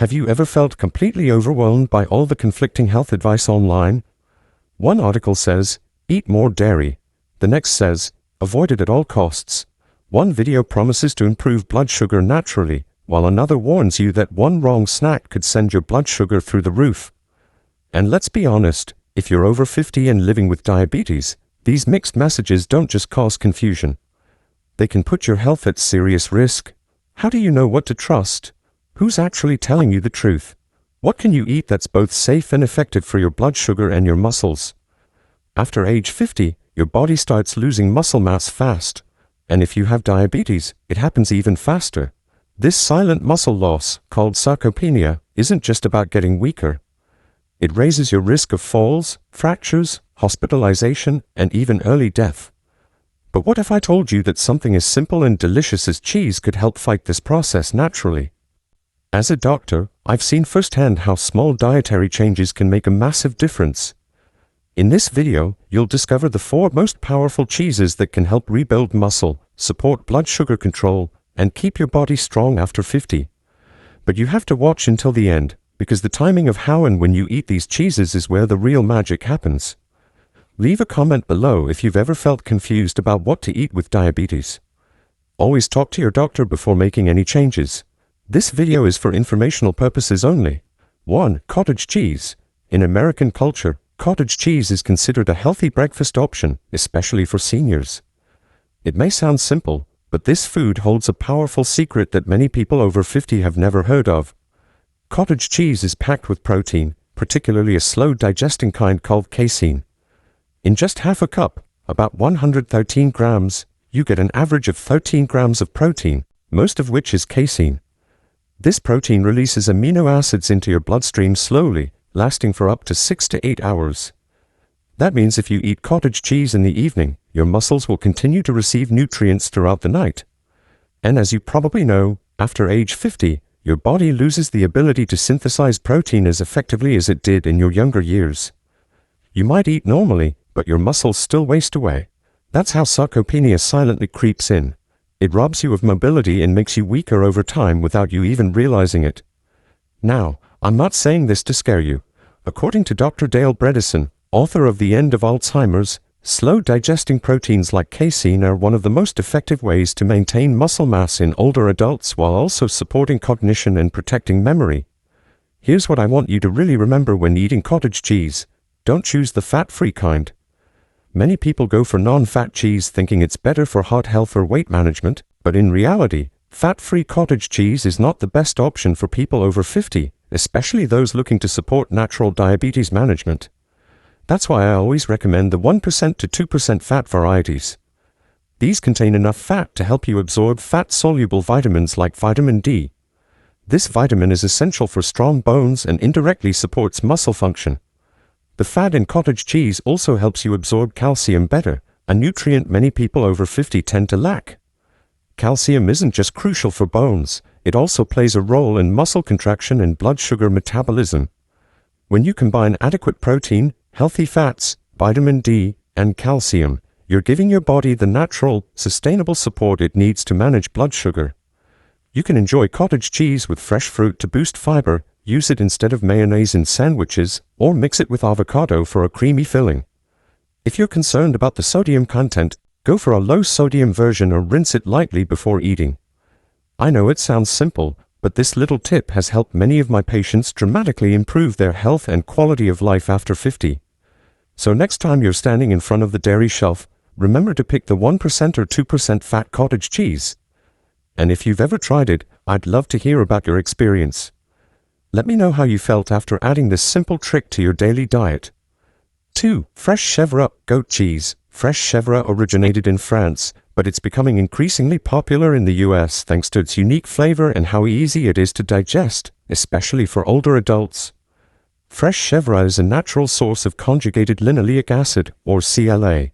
Have you ever felt completely overwhelmed by all the conflicting health advice online? One article says, eat more dairy. The next says, avoid it at all costs. One video promises to improve blood sugar naturally, while another warns you that one wrong snack could send your blood sugar through the roof. And let's be honest, if you're over 50 and living with diabetes, these mixed messages don't just cause confusion. They can put your health at serious risk. How do you know what to trust? Who's actually telling you the truth? What can you eat that's both safe and effective for your blood sugar and your muscles? After age 50, your body starts losing muscle mass fast. And if you have diabetes, it happens even faster. This silent muscle loss, called sarcopenia, isn't just about getting weaker. It raises your risk of falls, fractures, hospitalization, and even early death. But what if I told you that something as simple and delicious as cheese could help fight this process naturally? As a doctor, I've seen firsthand how small dietary changes can make a massive difference. In this video, you'll discover the 4 most powerful cheeses that can help rebuild muscle, support blood sugar control, and keep your body strong after 50. But you have to watch until the end, because the timing of how and when you eat these cheeses is where the real magic happens. Leave a comment below if you've ever felt confused about what to eat with diabetes. Always talk to your doctor before making any changes. This video is for informational purposes only. 1. Cottage cheese. In American culture, cottage cheese is considered a healthy breakfast option, especially for seniors. It may sound simple, but this food holds a powerful secret that many people over 50 have never heard of. Cottage cheese is packed with protein, particularly a slow-digesting kind called casein. In just half a cup, about 113 grams, you get an average of 13 grams of protein, most of which is casein. This protein releases amino acids into your bloodstream slowly, lasting for up to 6 to 8 hours. That means if you eat cottage cheese in the evening, your muscles will continue to receive nutrients throughout the night. And as you probably know, after age 50, your body loses the ability to synthesize protein as effectively as it did in your younger years. You might eat normally, but your muscles still waste away. That's how sarcopenia silently creeps in. It robs you of mobility and makes you weaker over time without you even realizing it. Now, I'm not saying this to scare you. According to Dr. Dale Bredesen, author of The End of Alzheimer's, slow-digesting proteins like casein are one of the most effective ways to maintain muscle mass in older adults while also supporting cognition and protecting memory. Here's what I want you to really remember when eating cottage cheese. Don't choose the fat-free kind. Many people go for non-fat cheese thinking it's better for heart health or weight management, but in reality, fat-free cottage cheese is not the best option for people over 50, especially those looking to support natural diabetes management. That's why I always recommend the 1% to 2% fat varieties. These contain enough fat to help you absorb fat-soluble vitamins like vitamin D. This vitamin is essential for strong bones and indirectly supports muscle function. The fat in cottage cheese also helps you absorb calcium better, a nutrient many people over 50 tend to lack. Calcium isn't just crucial for bones, it also plays a role in muscle contraction and blood sugar metabolism. When you combine adequate protein, healthy fats, vitamin D, and calcium, you're giving your body the natural, sustainable support it needs to manage blood sugar. You can enjoy cottage cheese with fresh fruit to boost fiber, use it instead of mayonnaise in sandwiches, or mix it with avocado for a creamy filling. If you're concerned about the sodium content, go for a low-sodium version or rinse it lightly before eating. I know it sounds simple, but this little tip has helped many of my patients dramatically improve their health and quality of life after 50. So next time you're standing in front of the dairy shelf, remember to pick the 1% or 2% fat cottage cheese. And if you've ever tried it, I'd love to hear about your experience. Let me know how you felt after adding this simple trick to your daily diet. 2. Fresh chèvre goat cheese. Fresh chèvre originated in France, but it's becoming increasingly popular in the US thanks to its unique flavor and how easy it is to digest, especially for older adults. Fresh chèvre is a natural source of conjugated linoleic acid, or CLA.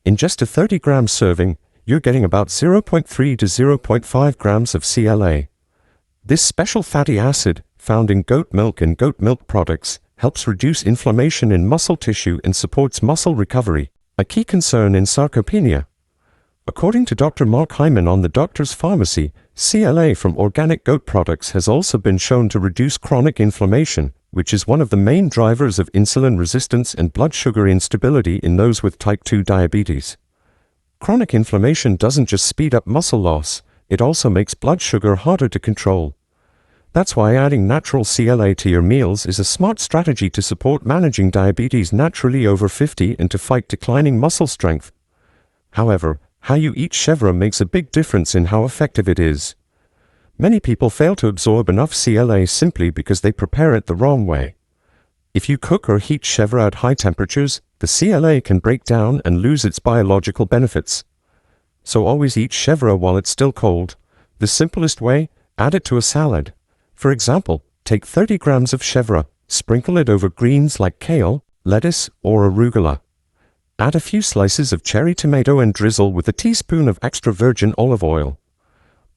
In just a 30-gram serving, you're getting about 0.3 to 0.5 grams of CLA. This special fatty acid, found in goat milk and goat milk products, helps reduce inflammation in muscle tissue and supports muscle recovery, a key concern in sarcopenia. According to Dr. Mark Hyman on the Doctor's Pharmacy, CLA from organic goat products has also been shown to reduce chronic inflammation, which is one of the main drivers of insulin resistance and blood sugar instability in those with type 2 diabetes. Chronic inflammation doesn't just speed up muscle loss, it also makes blood sugar harder to control. That's why adding natural CLA to your meals is a smart strategy to support managing diabetes naturally over 50 and to fight declining muscle strength. However, how you eat chèvre makes a big difference in how effective it is. Many people fail to absorb enough CLA simply because they prepare it the wrong way. If you cook or heat chèvre at high temperatures, the CLA can break down and lose its biological benefits. So always eat chèvre while it's still cold. The simplest way, add it to a salad. For example, take 30 grams of chèvre, sprinkle it over greens like kale, lettuce, or arugula. Add a few slices of cherry tomato and drizzle with a teaspoon of extra virgin olive oil.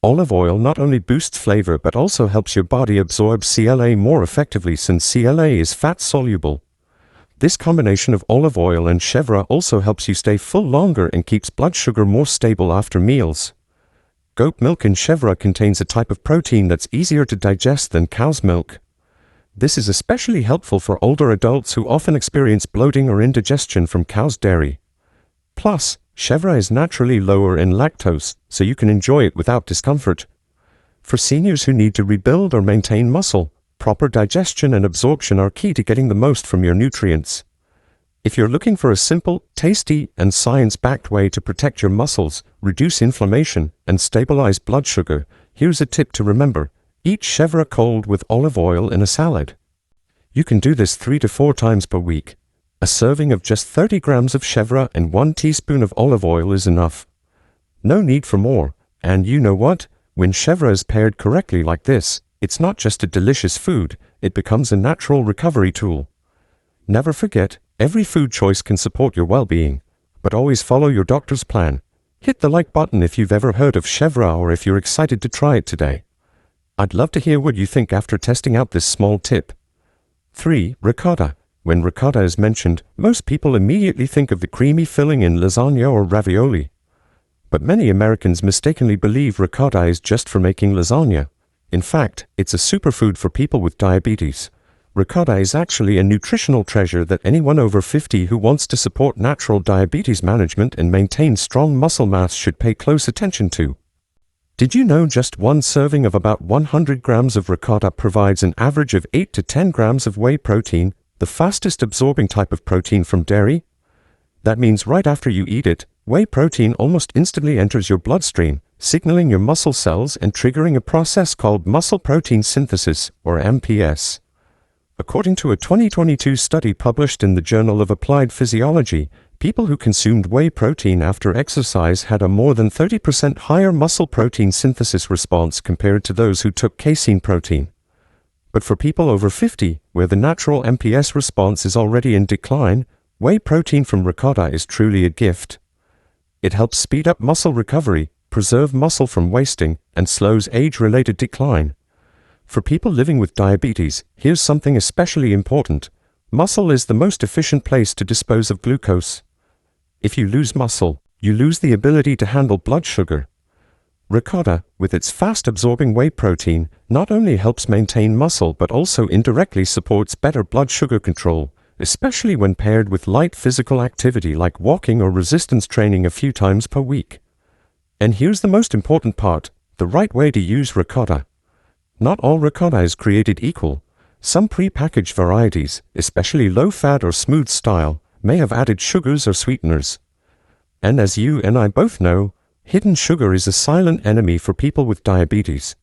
Olive oil not only boosts flavor but also helps your body absorb CLA more effectively since CLA is fat-soluble. This combination of olive oil and chèvre also helps you stay full longer and keeps blood sugar more stable after meals. Goat milk in chèvre contains a type of protein that's easier to digest than cow's milk. This is especially helpful for older adults who often experience bloating or indigestion from cow's dairy. Plus, chèvre is naturally lower in lactose, so you can enjoy it without discomfort. For seniors who need to rebuild or maintain muscle, proper digestion and absorption are key to getting the most from your nutrients. If you're looking for a simple, tasty, and science-backed way to protect your muscles, reduce inflammation, and stabilize blood sugar, here's a tip to remember. Eat chèvre cold with olive oil in a salad. You can do this 3 to 4 times per week. A serving of just 30 grams of chèvre and 1 teaspoon of olive oil is enough. No need for more, and you know what? When chèvre is paired correctly like this, it's not just a delicious food, it becomes a natural recovery tool. Never forget, every food choice can support your well-being, but always follow your doctor's plan. Hit the like button if you've ever heard of chèvre or if you're excited to try it today. I'd love to hear what you think after testing out this small tip. 3. Ricotta. When ricotta is mentioned, most people immediately think of the creamy filling in lasagna or ravioli. But many Americans mistakenly believe ricotta is just for making lasagna. In fact, it's a superfood for people with diabetes. Ricotta is actually a nutritional treasure that anyone over 50 who wants to support natural diabetes management and maintain strong muscle mass should pay close attention to. Did you know just one serving of about 100 grams of ricotta provides an average of 8 to 10 grams of whey protein, the fastest absorbing type of protein from dairy? That means right after you eat it, whey protein almost instantly enters your bloodstream, signaling your muscle cells and triggering a process called muscle protein synthesis, or MPS. According to a 2022 study published in the Journal of Applied Physiology, people who consumed whey protein after exercise had a more than 30% higher muscle protein synthesis response compared to those who took casein protein. But for people over 50, where the natural MPS response is already in decline, whey protein from ricotta is truly a gift. It helps speed up muscle recovery, preserve muscle from wasting, and slows age-related decline. For people living with diabetes, here's something especially important. Muscle is the most efficient place to dispose of glucose. If you lose muscle, you lose the ability to handle blood sugar. Ricotta, with its fast-absorbing whey protein, not only helps maintain muscle but also indirectly supports better blood sugar control, especially when paired with light physical activity like walking or resistance training a few times per week. And here's the most important part, the right way to use ricotta. Not all ricotta is created equal. Some pre-packaged varieties, especially low-fat or smooth style, may have added sugars or sweeteners. And as you and I both know, hidden sugar is a silent enemy for people with diabetes.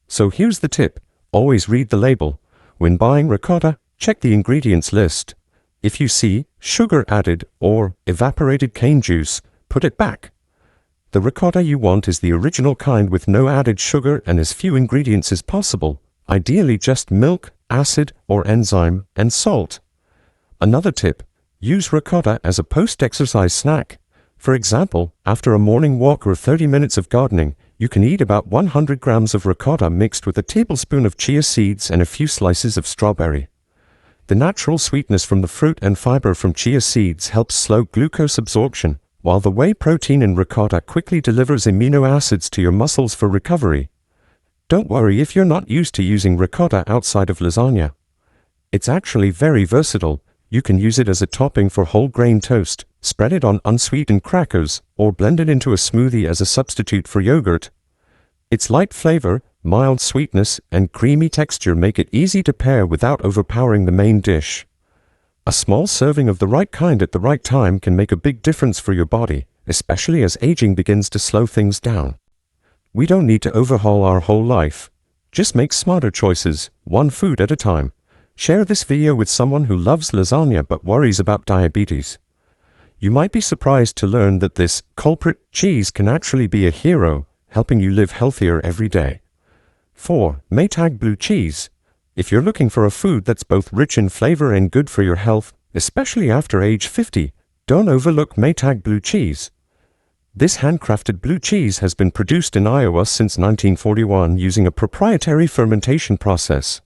So here's the tip, always read the label. When buying ricotta, check the ingredients list. If you see sugar added or evaporated cane juice, put it back. The ricotta you want is the original kind with no added sugar and as few ingredients as possible, ideally just milk, acid or enzyme, and salt. Another tip, use ricotta as a post-exercise snack. For example, after a morning walk or 30 minutes of gardening, you can eat about 100 grams of ricotta mixed with a tablespoon of chia seeds and a few slices of strawberry. The natural sweetness from the fruit and fiber from chia seeds helps slow glucose absorption, while the whey protein in ricotta quickly delivers amino acids to your muscles for recovery. Don't worry if you're not used to using ricotta outside of lasagna. It's actually very versatile. You can use it as a topping for whole grain toast, spread it on unsweetened crackers, or blend it into a smoothie as a substitute for yogurt. Its light flavor, mild sweetness, and creamy texture make it easy to pair without overpowering the main dish. A small serving of the right kind at the right time can make a big difference for your body, especially as aging begins to slow things down. We don't need to overhaul our whole life. Just make smarter choices, one food at a time. Share this video with someone who loves lasagna but worries about diabetes. You might be surprised to learn that this culprit cheese can actually be a hero, helping you live healthier every day. 4. Maytag blue cheese. If you're looking for a food that's both rich in flavor and good for your health, especially after age 50, don't overlook Maytag blue cheese. This handcrafted blue cheese has been produced in Iowa since 1941 using a proprietary fermentation process.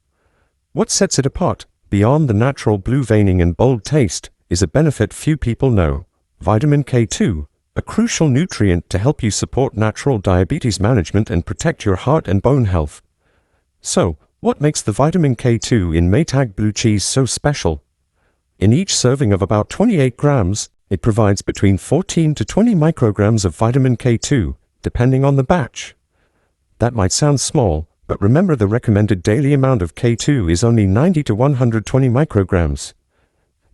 What sets it apart, beyond the natural blue veining and bold taste, is a benefit few people know: vitamin K2, a crucial nutrient to help you support natural diabetes management and protect your heart and bone health. So, what makes the vitamin K2 in Maytag blue cheese so special? In each serving of about 28 grams, it provides between 14 to 20 micrograms of vitamin K2, depending on the batch. That might sound small, but remember the recommended daily amount of K2 is only 90 to 120 micrograms.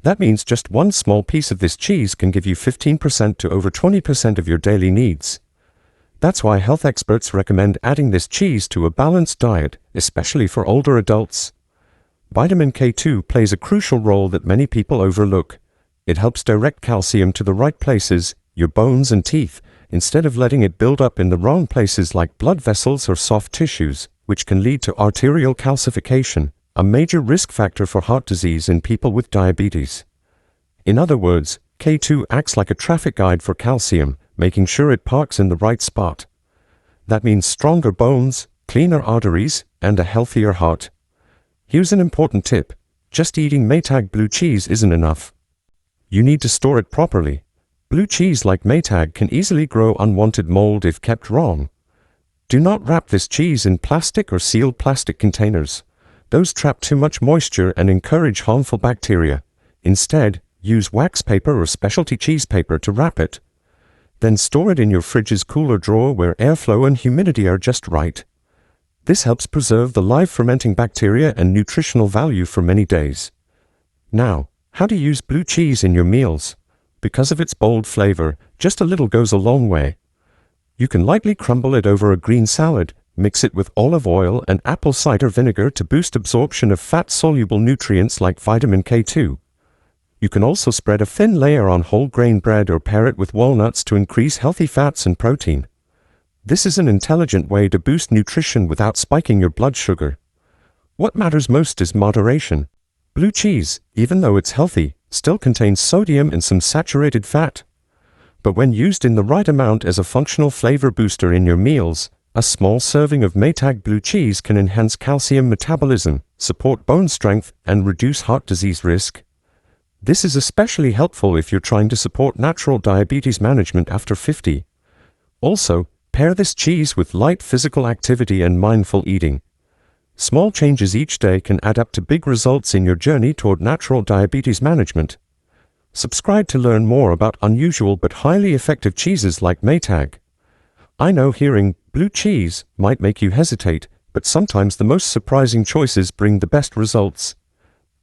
That means just one small piece of this cheese can give you 15% to over 20% of your daily needs. That's why health experts recommend adding this cheese to a balanced diet, especially for older adults. Vitamin K2 plays a crucial role that many people overlook. It helps direct calcium to the right places, your bones and teeth, instead of letting it build up in the wrong places like blood vessels or soft tissues, which can lead to arterial calcification, a major risk factor for heart disease in people with diabetes. In other words, K2 acts like a traffic guide for calcium, making sure it parks in the right spot. That means stronger bones, cleaner arteries, and a healthier heart. Here's an important tip: just eating Maytag blue cheese isn't enough. You need to store it properly. Blue cheese like Maytag can easily grow unwanted mold if kept wrong. Do not wrap this cheese in plastic or sealed plastic containers. Those trap too much moisture and encourage harmful bacteria. Instead, use wax paper or specialty cheese paper to wrap it. Then store it in your fridge's cooler drawer where airflow and humidity are just right. This helps preserve the live fermenting bacteria and nutritional value for many days. Now, how to use blue cheese in your meals? Because of its bold flavor, just a little goes a long way. You can lightly crumble it over a green salad, mix it with olive oil and apple cider vinegar to boost absorption of fat-soluble nutrients like vitamin K2. You can also spread a thin layer on whole grain bread or pair it with walnuts to increase healthy fats and protein. This is an intelligent way to boost nutrition without spiking your blood sugar. What matters most is moderation. Blue cheese, even though it's healthy, still contains sodium and some saturated fat. But when used in the right amount as a functional flavor booster in your meals, a small serving of Maytag blue cheese can enhance calcium metabolism, support bone strength, and reduce heart disease risk. This is especially helpful if you're trying to support natural diabetes management after 50. Also, pair this cheese with light physical activity and mindful eating. Small changes each day can add up to big results in your journey toward natural diabetes management. Subscribe to learn more about unusual but highly effective cheeses like Maytag. I know hearing blue cheese might make you hesitate, but sometimes the most surprising choices bring the best results.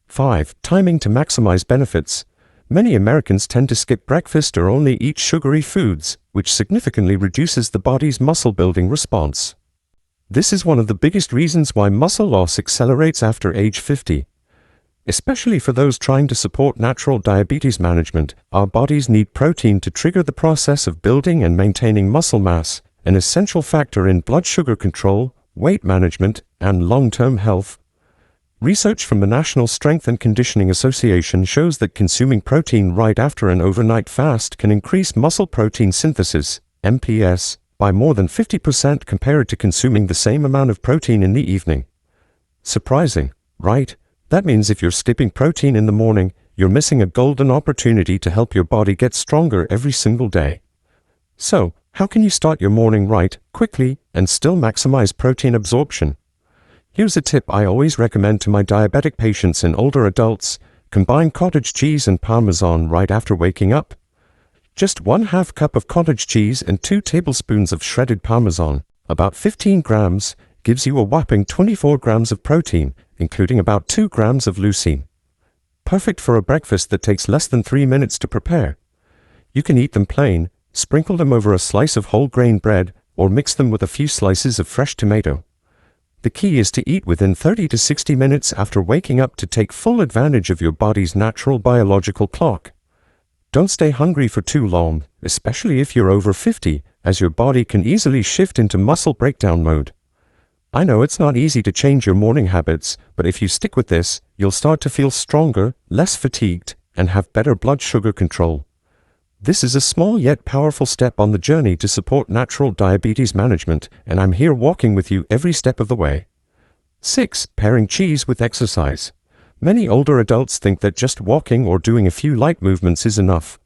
5. Timing to maximize benefits. Many Americans tend to skip breakfast or only eat sugary foods, which significantly reduces the body's muscle-building response. This is one of the biggest reasons why muscle loss accelerates after age 50. Especially for those trying to support natural diabetes management, our bodies need protein to trigger the process of building and maintaining muscle mass, an essential factor in blood sugar control, weight management, and long-term health. Research from the National Strength and Conditioning Association shows that consuming protein right after an overnight fast can increase muscle protein synthesis, MPS, by more than 50% compared to consuming the same amount of protein in the evening. Surprising, right? That means if you're skipping protein in the morning, you're missing a golden opportunity to help your body get stronger every single day. So, how can you start your morning right, quickly, and still maximize protein absorption? Here's a tip I always recommend to my diabetic patients and older adults: combine cottage cheese and Parmesan right after waking up. Just 1/2 cup of cottage cheese and 2 tablespoons of shredded Parmesan, about 15 grams, gives you a whopping 24 grams of protein, including about 2 grams of leucine. Perfect for a breakfast that takes less than 3 minutes to prepare. You can eat them plain, sprinkle them over a slice of whole grain bread, or mix them with a few slices of fresh tomato. The key is to eat within 30 to 60 minutes after waking up to take full advantage of your body's natural biological clock. Don't stay hungry for too long, especially if you're over 50, as your body can easily shift into muscle breakdown mode. I know it's not easy to change your morning habits, but if you stick with this, you'll start to feel stronger, less fatigued, and have better blood sugar control. This is a small yet powerful step on the journey to support natural diabetes management, and I'm here walking with you every step of the way. 6. Pairing cheese with exercise. Many older adults think that just walking or doing a few light movements is enough.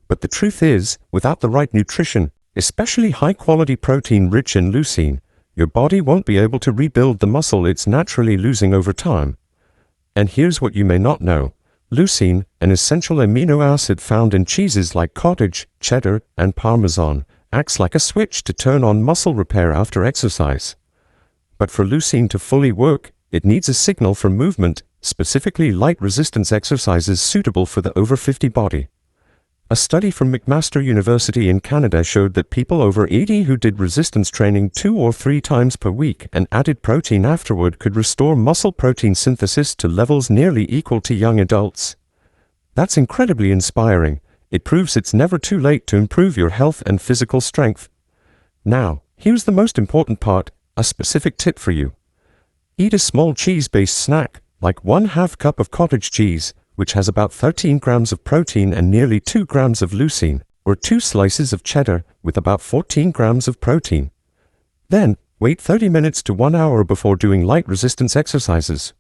But the truth is, without the right nutrition, especially high-quality protein rich in leucine, your body won't be able to rebuild the muscle it's naturally losing over time. And here's what you may not know. Leucine, an essential amino acid found in cheeses like cottage, cheddar, and Parmesan, acts like a switch to turn on muscle repair after exercise. But for leucine to fully work, it needs a signal from movement, specifically light resistance exercises suitable for the over 50 body. A study from McMaster University in Canada showed that people over 80 who did resistance training 2 or 3 times per week and added protein afterward could restore muscle protein synthesis to levels nearly equal to young adults. That's incredibly inspiring. It proves it's never too late to improve your health and physical strength. Now, here's the most important part, a specific tip for you. Eat a small cheese-based snack, like 1/2 cup of cottage cheese, which has about 13 grams of protein and nearly 2 grams of leucine, or 2 slices of cheddar with about 14 grams of protein. Then, wait 30 minutes to 1 hour before doing light resistance exercises.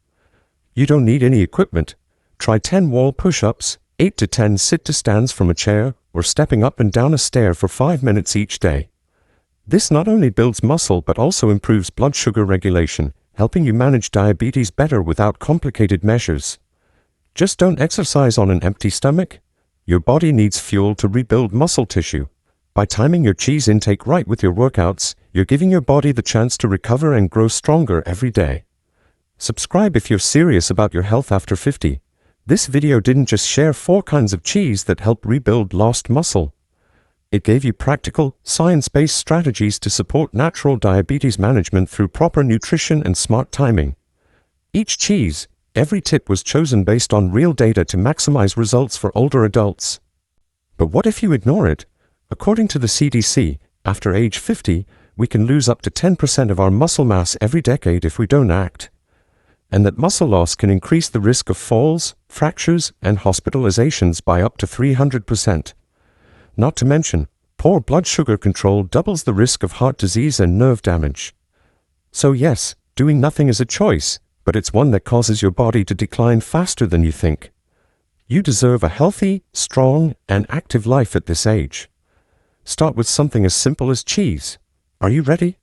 You don't need any equipment. Try 10 wall push-ups, 8 to 10 sit-to-stands from a chair, or stepping up and down a stair for 5 minutes each day. This not only builds muscle but also improves blood sugar regulation, helping you manage diabetes better without complicated measures. Just don't exercise on an empty stomach. Your body needs fuel to rebuild muscle tissue. By timing your cheese intake right with your workouts, you're giving your body the chance to recover and grow stronger every day. Subscribe if you're serious about your health after 50. This video didn't just share 4 kinds of cheese that help rebuild lost muscle. It gave you practical, science-based strategies to support natural diabetes management through proper nutrition and smart timing. Every tip was chosen based on real data to maximize results for older adults. But what if you ignore it? According to the CDC, after age 50, we can lose up to 10% of our muscle mass every decade if we don't act. And that muscle loss can increase the risk of falls, fractures, and hospitalizations by up to 300%. Not to mention, poor blood sugar control doubles the risk of heart disease and nerve damage. So yes, doing nothing is a choice, but it's one that causes your body to decline faster than you think. You deserve a healthy, strong, and active life at this age. Start with something as simple as cheese. Are you ready?